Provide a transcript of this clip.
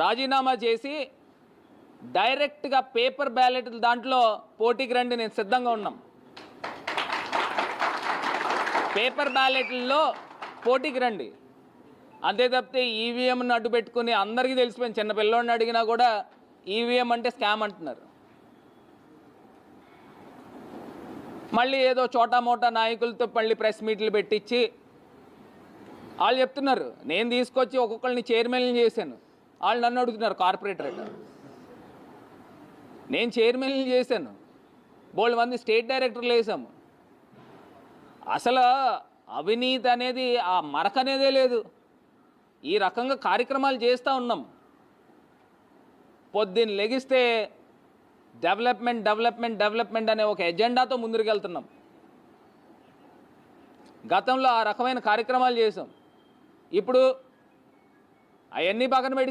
రాజీనామా చేసి డైరెక్ట్గా పేపర్ బ్యాలెట్ దాంట్లో పోటీకి రండి, నేను సిద్ధంగా ఉన్నాం. పేపర్ బ్యాలెట్లలో పోటీకి రండి. అంతే తప్పితే ఈవీఎంను అడ్డు పెట్టుకుని అందరికీ తెలిసిపోయింది, చిన్న పిల్లోడిని అడిగినా కూడా ఈవీఎం అంటే స్కామ్ అంటున్నారు. మళ్ళీ ఏదో చోటా మోటా నాయకులతో మళ్ళీ ప్రెస్ మీట్లు పెట్టించి వాళ్ళు చెప్తున్నారు నేను తీసుకొచ్చి ఒక్కొక్కరిని చైర్మన్లు చేశాను. వాళ్ళు నన్ను అడుగుతున్నారు కార్పొరేటర్. నేను చైర్మన్లు చేశాను, బోల్డ్ మంది స్టేట్ డైరెక్టర్లు వేసాము. అసలు అవినీతి అనేది ఆ మరక అనేదే లేదు. ఈ రకంగా కార్యక్రమాలు చేస్తూ ఉన్నాం. పొద్దున్న లెగిస్తే డెవలప్మెంట్ డెవలప్మెంట్ డెవలప్మెంట్ అనే ఒక ఎజెండాతో ముందుకు వెళ్తున్నాం. గతంలో ఆ రకమైన కార్యక్రమాలు చేసాం. ఇప్పుడు అవన్నీ పక్కన పెట్టి